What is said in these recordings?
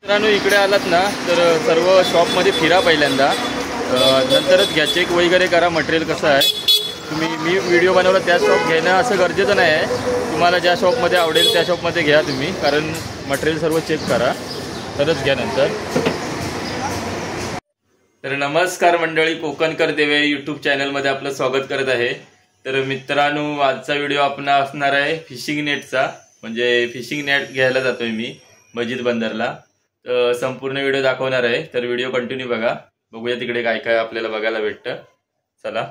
मित्रांनो इकडे आलात ना तर सर्व शॉपमध्ये फिरा पहिल्यांदा, नंतरच घ्या, चेक वगैरे करा मटेरियल कसं आहे. मी व्हिडिओ बनवला त्या शॉप घेणं असं गरजेचं नाही आहे. तुम्हाला ज्या शॉपमध्ये आवडेल त्या शॉपमध्ये घ्या तुम्ही, कारण मटेरियल सर्व चेक करा तरच घ्या नंतर. तर नमस्कार मंडळी, कोकणकर देवे यूट्यूब चॅनलमध्ये आपलं स्वागत करत आहे. तर मित्रांनो आजचा व्हिडिओ आपण असणार आहे फिशिंग नेटचा, म्हणजे फिशिंग नेट घ्यायला जातोय मी मस्जिद बंदरला. तर संपूर्ण व्हिडिओ दाखवणार आहे, तर व्हिडिओ कंटिन्यू बघा. बघूया तिकडे काय काय आपल्याला बघायला भेटतं. चला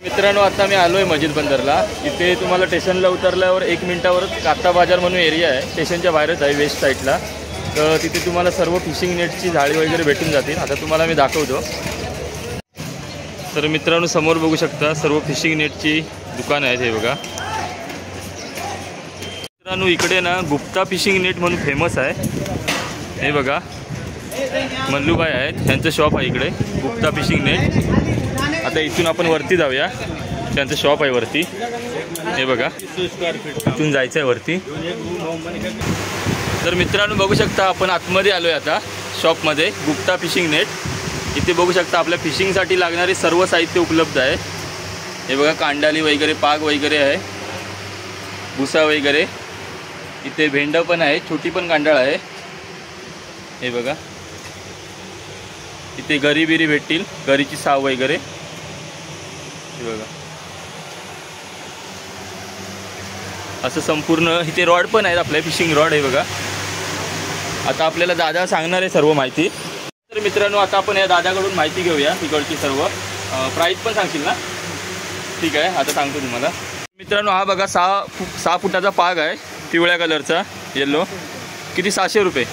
मित्रांनो, आता मी आलोय मस्जिद बंदरला. इथे तुम्हाला स्टेशनला उतरल्यावर 1 मिनिटावरच काता बाजार म्हणून एरिया आहे, स्टेशनच्या बाहेरच आहे वेस्ट साईडला. तर तिथे तुम्हाला सर्व फिशिंग नेटची जाळी वगैरे भेटून जातील. आता तुम्हाला मी दाखवतो. तर मित्रांनो समोर बघू शकता सर्व फिशिंग नेटची दुकान आहेत. हे बघा मित्रांनो, इकडे ना गुप्ता फिशिंग नेट म्हणून फेमस आहे. हे बघा मल्लूबाई आहेत, त्यांचं शॉप आहे इकडे गुप्ता फिशिंग नेट. आता इथून आपण वरती जाऊया, त्यांचं शॉप आहे वरती. हे बघा इथून जायचं आहे वरती. तर मित्रांनो बघू शकता आपण आतमध्ये आलो आहे आता शॉपमध्ये, गुप्ता फिशिंग नेट. इथे बघू शकता आपल्या फिशिंगसाठी लागणारे सर्व साहित्य उपलब्ध आहे. हे बघा कांडाली वगैरे, पाग वगैरे आहे, भुसा वगैरे. इथे भेंड पण आहे, छोटी पण कांडाळ आहे. हे बघा इथे गरी बिरी भेटतील, गरीची साव वगैरे. हे बघा असं संपूर्ण. इथे रॉड पण आहेत आपले, फिशिंग रॉड. हे बघा आता आपल्याला दादा सांगणार आहे सर्व माहिती. तर मित्रांनो आता आपण या दादाकडून माहिती घेऊया तिकडची सर्व. प्राईस पण सांगशील ना? ठीक आहे, आता सांगतो तुम्हाला. मित्रांनो हा बघा 6 फुटाचा पाग आहे, पिवळ्या कलरचा, येल्लो. किती? 600 रुपये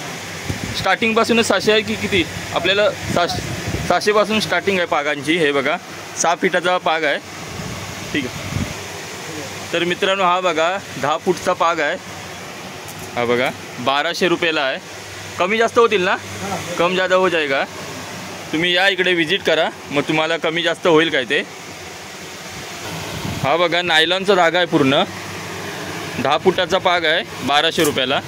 स्टार्टिंगपासूनच. 600 आहे की किती? आपल्याला 600 पासून स्टार्टिंग आहे पागांची. हे बघा 6 फुटाचा पाग आहे. ठीक आहे. तर मित्रांनो हा बघा 10 फूटचा पाग आहे. हा बघा 1200 रुपयाला आहे. कमी जास्त होतील ना? कम ज़्यादा हो जाएगा. तुम्ही या इकडे विजिट करा, मग तुम्हाला कमी जास्त होईल काय ते. हा बघा नायलॉनचा धागा आहे पूर्ण, 10 फुटाचा पाग आहे, 1200 रुपयाला.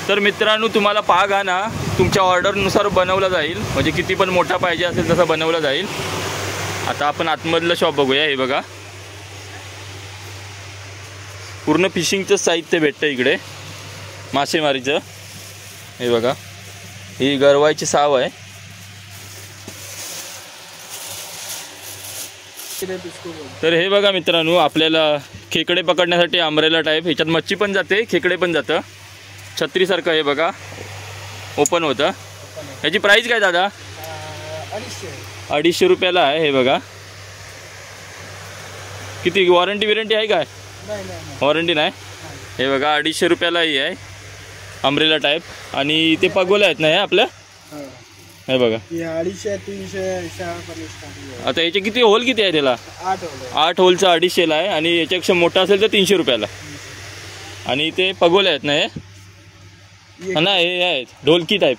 तर मित्रांनो तुम्हाला पाग हा ना तुमच्या ऑर्डरनुसार बनवला जाईल, म्हणजे किती पण मोठा पाहिजे असेल तसा बनवला जाईल. आता आपण आतमधलं शॉप बघूया. हे बघा पूर्ण फिशिंगचं साहित्य भेटतं इकडे, मासेमारीचं. हे बघा ही गरवायची साव आहे. तर हे बघा मित्रांनो आपल्याला खेकडे पकडण्यासाठी अम्ब्रेला टाईप, ह्याच्यात मच्छी पण जाते, खेकडे पण जातं, छत्रीसारखं. हे बघा ओपन होतं. ह्याची प्राईस काय दादा? 250 रुपयाला आहे. हे बघा किती वॉरंटी बिरंटी आहे काय? वॉरंटी नाही. हे बघा 250 रुपयाला ही आहे, अम्ब्रेला टाईप. आणि ते पगोले आहेत ना हे आपलं. हे बघा 250-300. आता याचे किती होल किती आहे त्याला? 8 होलचा 250ला आहे. आणि याच्यापेक्षा मोठा असेल तर 300 रुपयाला. आणि ते पगोले आहेत ना हे ना, हे आहेत ढोलकी टाईप.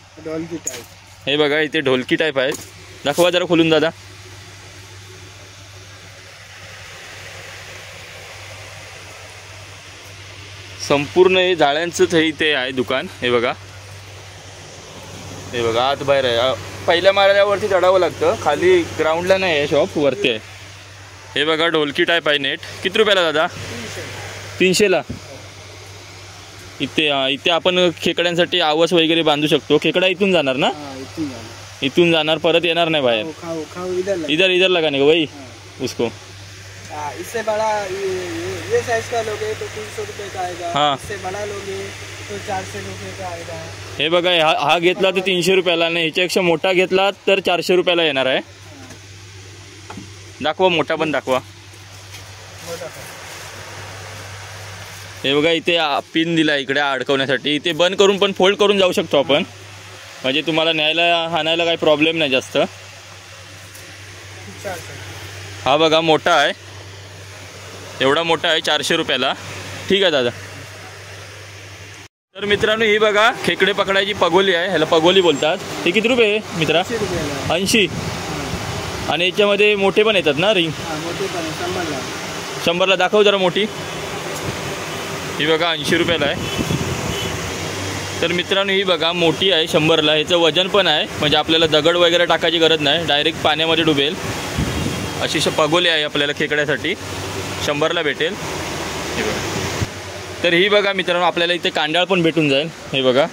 हे बघा इथे ढोलकी टाईप आहेत. दाखवा जरा खोलून दादा. संपूर्ण हे जाळ्यांचंच हे इथे आहे दुकान. हे बघा हे बघा आत बाहेर आहे. पहिल्या माळ्यावरती चढावं लागतं, खाली ग्राउंडला नाही आहे, शॉप वरती आहे. हे बघा ढोलकी टाईप आहे नेट. किती रुपयाला दादा? 300ला. इथे आपण खेकड्यांसाठी आवस वगैरे बांधू शकतो. खेकडा इथून जाणार ना? इथून जाणार, परत येणार नाही बाहेर. इधर लगाने का वही उसको. इससे बड़ा ये साइज का लोगे तो 300 रुपये का आएगा. हाँ. इससे बड़ा लोगे तो 400 रुपये का आएगा. हे बघा हा घेतला तर 300 रुपयाला, आणि ह्याच्यापेक्षा मोठा घेतला तर 400 रुपयाला येणार आहे. दाखवा मोठा पण दाखवा. हे बघा इथे पिन दिला इकडे अडकवण्यासाठी. इथे बंद करून पण फोल्ड करून जाऊ शकतो आपण, म्हणजे तुम्हाला न्यायला हाणायला काही प्रॉब्लेम नाही जास्त. हा बघा मोठा आहे, एवढा मोठा आहे, 400 रुपयाला. ठीक आहे दादा. तर मित्रांनो ही बघा खेकडे पकडायची पगोली आहे, ह्याला पगोली बोलतात. हे किती रुपये आहे मित्रा? 80. आणि याच्यामध्ये मोठे पण येतात ना रिंग? 100ला. दाखव जरा मोठी. ही बघा 80 रुपयाला आहे. तर मित्रांनो ही बघा मोठी आहे 100ला, ह्याचं वजन पण आहे, म्हणजे आपल्याला दगड वगैरे टाकायची गरज नाही, डायरेक्ट पाण्यामध्ये डुबेल अशी पगोली आहे आपल्याला खेकड्यासाठी, 100ला भेटेल. हे बघा. तर ही बघा मित्रांनो आपल्याला इथे कांडाळ पण भेटून जाईल. हे बघा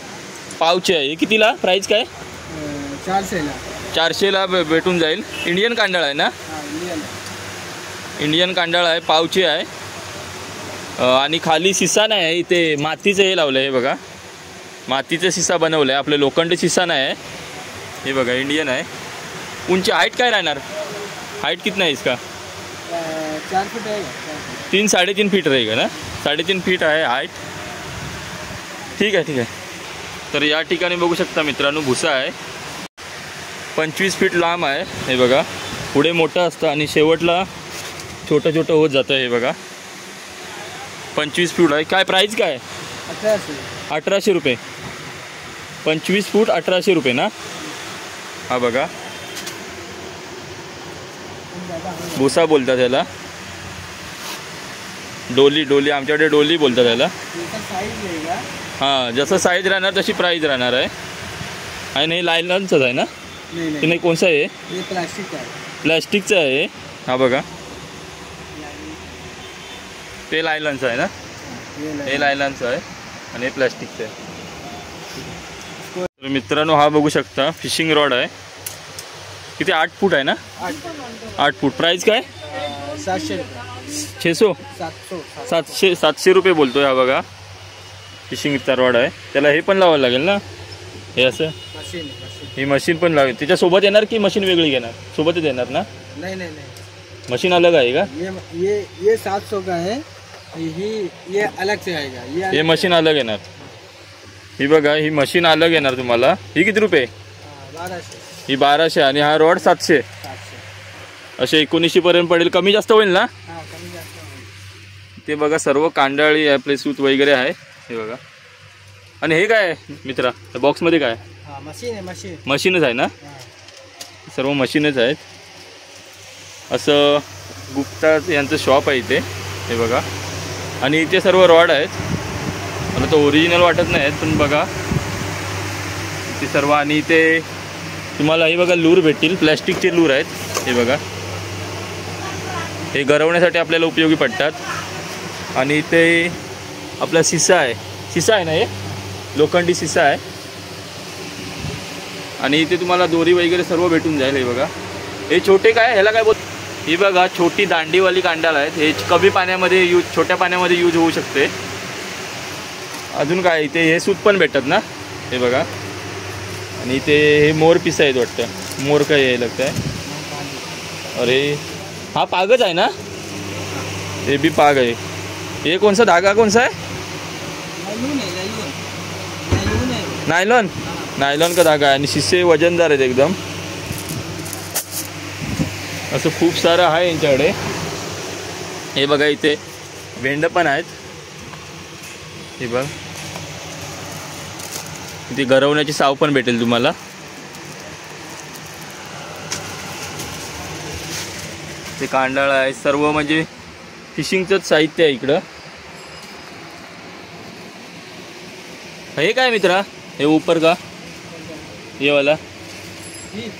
पावची आहे. कितीला प्राईस काय? 400ला भेटून जाईल. इंडियन कांडाळ आहे ना? इंडियन कांडाळ आहे, पावची आहे. आणि खाली शिसा नाही आहे, इथे मातीचं हे लावलं आहे. हे बघा मातीचं शिसा बनवलं आहे, आपलं लोखंड शिसा नाही आहे. हे बघा इंडियन आहे. उंची हाईट काय राहणार? हाईट कितना है इसका? 4 फीट आहे. 3-3.5 फीट रहेगा ना? 3.5 फीट आहे हाईट. ठीक आहे ठीक आहे. तर या ठिकाणी बघू शकता मित्रांनो भुसा आहे, 25 फीट लांब आहे. हे बघा पुढे मोठं असतं आणि शेवटला छोटं छोटं होत जातं. हे बघा 25 फूट आहे. काय प्राईस काय? 1800 रुपये. 25 फूट 1800 रुपये ना? हा बघा भुसा बोलतात त्याला, डोली आमच्याकडे डोली बोलतात त्याला. हां जसं साईज राहणार तशी प्राईज राहणार आहे. आणि हे लायलनचंच आहे ना? की नाही कोणचं आहे? प्लॅस्टिकचं आहे. हा बघा ते लायलनचं आहे ना? हे लायलनचं आहे आणि हे प्लॅस्टिकचं आहे. तर मित्रांनो हा बघू शकता फिशिंग रॉड आहे. किती 8 फूट आहे ना? 8 फूट. प्राईस काय? 700 रुपये बोलतोय. हा बघा फिशिंगचा रॉड आहे. त्याला हे पण लावायला लागेल ना? हे असं ही मशीन पण लागेल. त्याच्यासोबत येणार की मशीन वेगळी घेणार? सोबतच येणार ना? नहीं मशीन अलग आहे का? ये 700 का है, ये अलग से आएगा. हे मशीन अलग येणार. ही बघा ही मशीन अलग येणार तुम्हाला. ही किती रुपये? 1200. ही 1200 आणि हा रॉड 700. असे 1900 पर्यंत पडेल. कमी जास्त होईल ना? ते बघा सर्व कांडाळी आपले सूत वगैरे आहे. हे बघा. आणि हे काय आहे मित्रा बॉक्समध्ये काय? मशीनच आहे ना? सर्व मशीनच आहेत. असं गुप्ता यांचं शॉप आहे इथे. हे बघा आणि इथे सर्व रॉड आहेत. मला तो ओरिजिनल वाटत नाही आहेत पण बघा इथे सर्व. आणि इथे तुम्हाला हे बघा लूर भेटतील, प्लॅस्टिकचे लूर आहेत. हे बघा हे गरवण्यासाठी आपल्याला उपयोगी पडतात. आणि इथे आपला शिसा आहे ना? हे लोखंडी शिसा आहे. आणि इथे तुम्हाला दोरी वगैरे सर्व भेटून जाईल. हे बघा हे छोटे काय ह्याला काय बोल. ही बघा छोटी दांडीवाली कांडाळ आहेत. हे कमी पाण्यामध्ये छोट्या पाण्यामध्ये यूज होऊ शकते. अजून काय इथे हे सूत पण भेटतात ना? हे बघा. आणि इथे हे मोर पिस आहेत वाटतं. मोर काय हे लागतं आहे. अरे हा पागच आहे ना? हे बी पाग आहे. हे कोणसा धागा कोणसा आहे? नायलॉन का धागा आहे. आणि शिसे वजनदार आहेत एकदम. असं खूप सारं आहे यांच्याकडे. हे बघा इथे भेंड पण आहेत. हे बघ इथे गरवण्याची साव पण भेटेल तुम्हाला. ते कांडाळ आहे सर्व, म्हणजे फिशिंगचंच साहित्य आहे इकडं. हे काय मित्रा? हे ऊपर का ये वाला?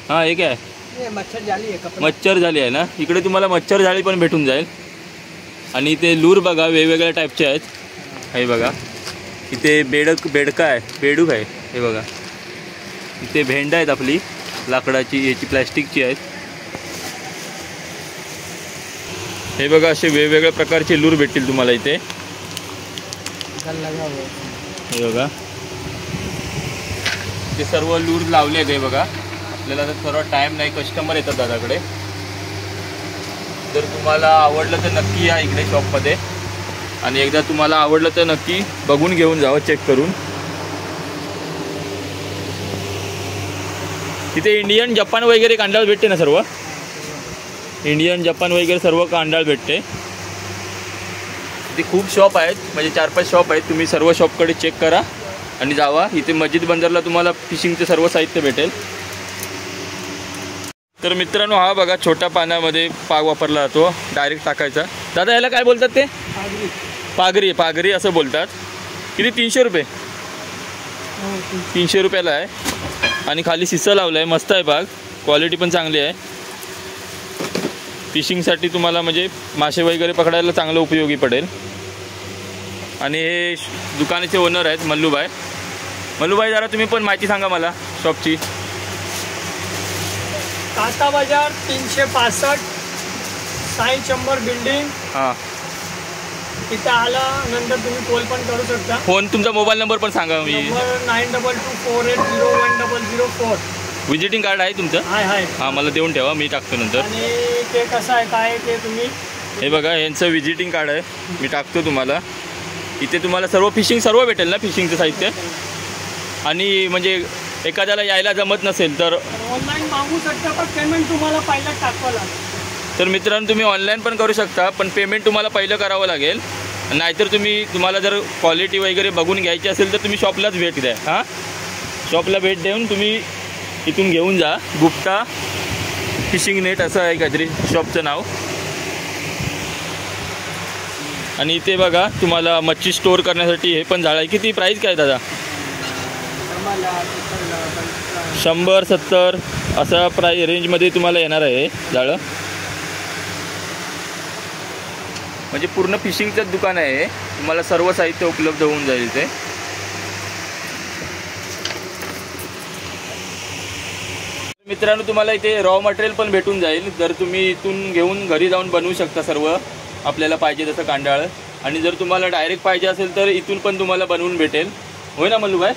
हां हे काय? मच्छर जाली आहे. मच्छर जाली आहे ना? इकडे तुम्हाला मच्छर जाळी पण भेटून जाईल. आणि ते लूर बघा वेगवेगळ्या टाईपचे आहेत. हे बघा इथे बेडका आहे, बेडूक आहे. हे बघा इथे भेंड आहेत आपली लाकडाची, याची प्लॅस्टिकची आहेत. हे बघा असे वेगवेगळ्या प्रकारचे लूर भेटतील तुम्हाला इथे. हे बघा ते सर्व लूर लावले आहेत. हे बघा आपल्याला तर सर्व टाईम नाही, कस्टमर येतात दादाकडे. जर तुम्हाला आवडलं तर नक्की या इकडे शॉपमध्ये. आणि एकदा तुम्हाला आवडलं तर नक्की बघून घेऊन जावं, चेक करून. तिथे इंडियन जपान वगैरे कांडाळ भेटते ना? सर्व इंडियन जपान वगैरे सर्व कांडाळ भेटते. इथे खूप शॉप आहेत, म्हणजे 4-5 शॉप आहेत. तुम्ही सर्व शॉपकडे चेक करा आणि जावा. इथे मस्जिद बंदरला तुम्हाला फिशिंगचं सर्व साहित्य भेटेल. तर मित्रांनो हा बघा छोट्या पाण्यामध्ये पाग वापरला जातो, डायरेक्ट टाकायचा. दादा याला काय बोलतात ते? पागरी असं बोलतात. किती? 300 रुपये. 300 रुपयाला आहे आणि खाली शिस्सा लावला आहे. मस्त आहे बाग, क्वालिटी पण चांगली आहे. फिशिंगसाठी तुम्हाला म्हणजे मासे वगैरे पकडायला चांगलं उपयोगी पडेल. आणि हे दुकानाचे ओनर आहेत मल्लूभाई. मल्लूभाई जरा तुम्ही पण माहिती सांगा मला शॉपची. काता बाजार 365 साई चंबर बिल्डिंग. हां, तिथे आला नंतर तुम्ही कॉल पण करू शकता. फोन तुमचा मोबाईल नंबर पण सांगा. मी नंबर 9224801004. विजिटिंग कार्ड आहे तुमचं? हाय. हां, मला देऊन ठेवा, मी टाकतो नंतर. आणि ते कसं आहे काय ते तुम्ही हे बघा, यांचं विजिटिंग कार्ड आहे, मी टाकतो तुम्हाला. इथे तुम्हाला सर्व फिशिंग सर्व भेटेल ना, फिशिंगचं साहित्य. आणि म्हणजे एखाद्याला यायला जमत नसेल तर ऑनलाईन मागू शकता, पण पेमेंट तुम्हाला पहिला टाकावं लागेल. तर मित्रांनो, तुम्ही ऑनलाईन पण करू शकता, पण पेमेंट तुम्हाला पहिलं करावं लागेल. नाहीतर तुम्हाला जर क्वालिटी वगैरे बघून घ्यायची असेल तर तुम्ही शॉपलाच भेट द्या. हां, शॉपला भेट देऊन तुम्ही इथून घेऊन जा. गुप्ता फिशिंग नेट असं आहे काहीतरी शॉपचं नाव. आणि इथे बघा, तुम्हाला मच्छी स्टोअर करण्यासाठी हे पण जाळं आहे. किती प्राईस काय दादा? 100-70 असा रेंजमध्ये तुम्हाला येणार आहे जाळं. म्हणजे पूर्ण फिशिंगचंच दुकान आहे. तुम्हाला सर्व साहित्य उपलब्ध होऊन जाईल इथे. मित्रांनो, तुम्हाला इथे रॉ मटेरियल पण भेटून जाईल. जर तुम्ही इथून घेऊन घरी जाऊन बनवू शकता सर्व आपल्याला पाहिजे तसं कांडाळ. आणि जर तुम्हाला डायरेक्ट पाहिजे असेल तर इथून पण तुम्हाला बनवून भेटेल. होय ना मल्लूभाई?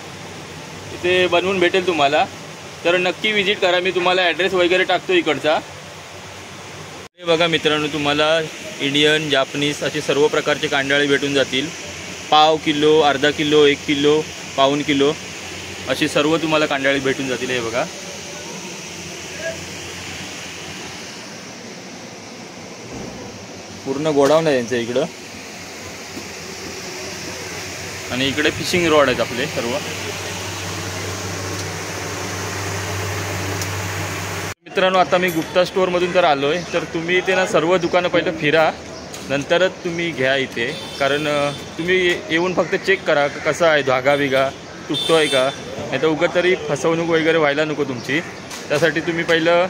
इथे बनवून भेटेल तुम्हाला. तर नक्की विजिट करा. मी तुम्हाला ॲड्रेस वगैरे टाकतो इकडचा. हे बघा मित्रांनो, तुम्हाला इंडियन, जापनीज असे सर्व प्रकारचे कांडाळे भेटून जातील. पाव किलो, अर्धा किलो, 1 किलो, पाऊण किलो अशी सर्व तुम्हाला कांडाळे भेटून जातील. हे बघा, पूर्ण गोडाऊन आहे यांचं इकडं. आणि इकडे फिशिंग रॉड आहेत आपले सर्व. मित्रांनो, आता मी गुप्ता स्टोअरमधून तर आलो आहे. तर तुम्ही इथे ना सर्व दुकानं पहिलं फिरा, नंतरच तुम्ही घ्या इथे. कारण तुम्ही येऊन फक्त चेक करा कसा आहे, धागा बिगा तुटतो आहे का, नाही तर उगाच तरी फसवणूक वगैरे व्हायला नको तुमची. त्यासाठी तुम्ही पहिलं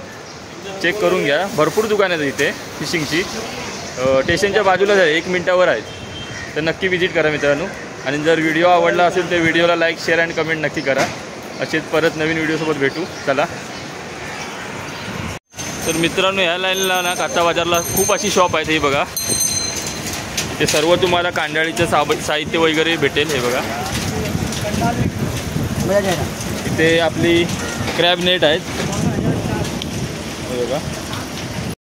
चेक करून घ्या. भरपूर दुकानं आहेत इथे फिशिंगची. स्टेशनच्या बाजूलाच आहे, 1 मिनिटावर आहेत. तर नक्की विजिट करा मित्रांनो. आणि जर व्हिडिओ आवडला असेल तर व्हिडिओला लाईक, शेअर आणि कमेंट नक्की करा. असेच परत नवीन व्हिडिओसोबत भेटू. चला. तर मित्रांनो, ह्या लाईनला ना काता बाजारला खूप अशी शॉप आहेत. हे बघा, ते सर्व तुम्हाला कांडाळीचं साहित्य वगैरे भेटेल. हे बघा, इथे आपली क्रॅब नेट आहेत.